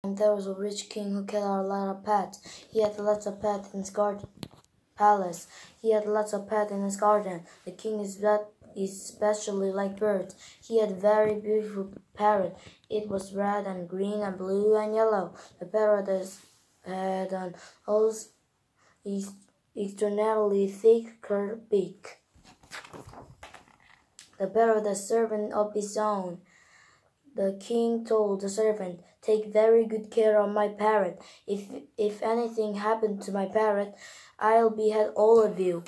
And there was a rich king who kept a lot of pets. He had lots of pets in his garden palace. He had lots of pets in his garden. The king is especially like birds. He had a very beautiful parrot. It was red and green and blue and yellow. The parrot had an extraordinarily thick curved beak. The parrot had a servant of his own. The king told the servant, "Take very good care of my parrot. If anything happened to my parrot, I'll behead all of you."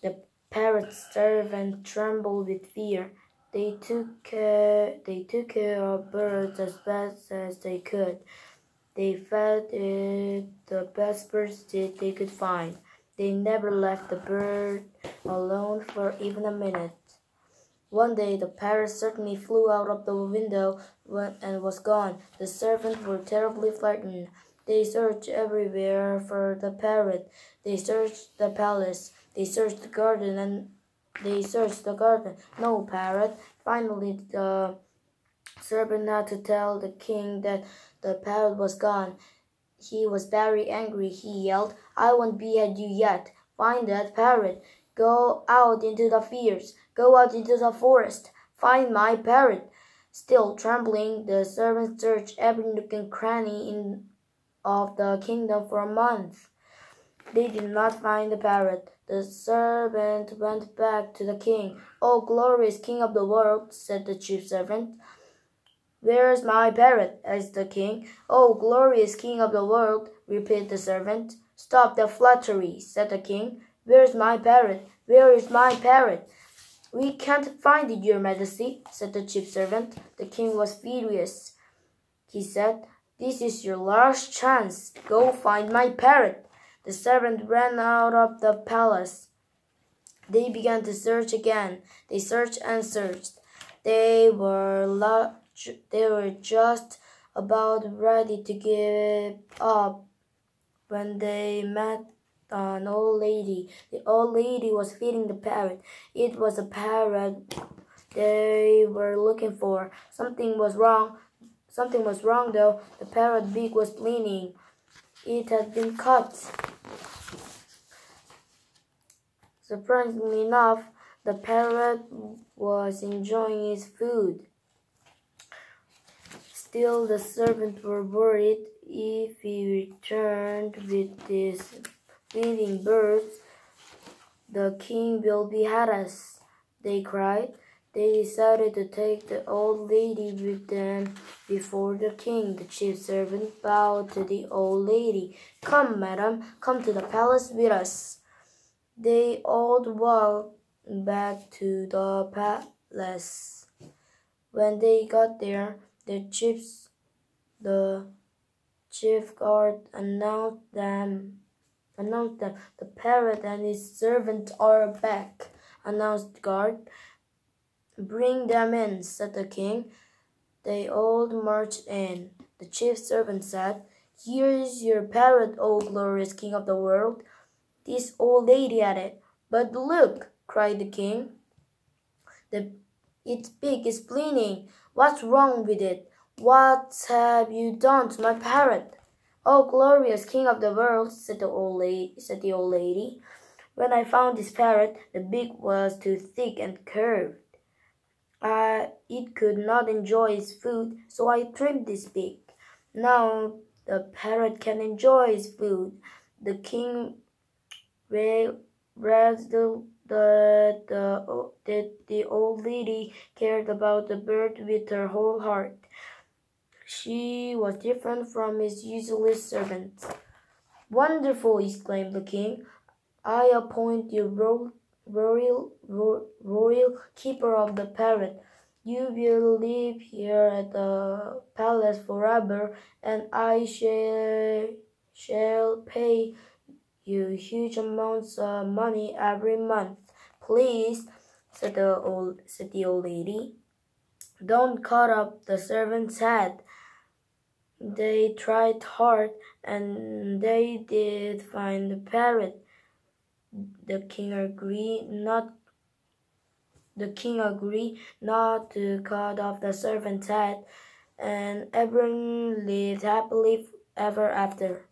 The parrot's servant trembled with fear. They took care of birds as best as they could. They fed it the best birds they could find. They never left the bird alone for even a minute. One day the parrot suddenly flew out of the window and was gone. The servants were terribly frightened. They searched everywhere for the parrot. They searched the palace. They searched the garden. No parrot. Finally, the servant had to tell the king that the parrot was gone. He was very angry. He yelled, "I won't behead you yet. Find that parrot. Go out into the fields. Go out into the forest. Find my parrot." Still trembling, the servant searched every nook and cranny of the kingdom for a month. They did not find the parrot. The servant went back to the king. "Oh, glorious king of the world," said the chief servant. "Where's my parrot?" asked the king. "Oh, glorious king of the world," repeated the servant. "Stop that flattery," said the king. "Where's my parrot? Where is my parrot?" "We can't find it, your majesty," said the chief servant. The king was furious. He said, "This is your last chance. Go find my parrot." The servant ran out of the palace. They began to search again. They searched and searched. They were just about ready to give up when they met an old lady. The old lady was feeding the parrot. It was a parrot they were looking for. Something was wrong though. The parrot's beak was bleeding. It had been cut. Surprisingly enough, the parrot was enjoying his food. Still, the servants were worried. If he returned with these bleeding birds, the king will behead us, they cried. They decided to take the old lady with them before the king. The chief servant bowed to the old lady. "Come, madam, come to the palace with us." They all walked back to the palace. When they got there, the chief guard announced them. "The parrot and his servant are back," announced the guard. "Bring them in," said the king. They all marched in. The chief servant said, "Here is your parrot, O glorious king of the world." This old lady added, "But look," cried the king. "Its beak is bleeding. What's wrong with it? What have you done to my parrot?" "Oh, glorious king of the world," said the old lady. "When I found this parrot, the beak was too thick and curved. It could not enjoy its food, so I trimmed its beak. Now the parrot can enjoy its food." The king realized that the old lady cared about the bird with her whole heart. She was different from his usual servants. "Wonderful!" exclaimed the king. "I appoint you royal keeper of the parrot. You will live here at the palace forever, and I shall pay you huge amounts of money every month." "Please," said the old lady, "don't cut off the servant's head." They tried hard, and they did find the parrot. The king agreed not to cut off the servant's head, and Abram lived happily ever after.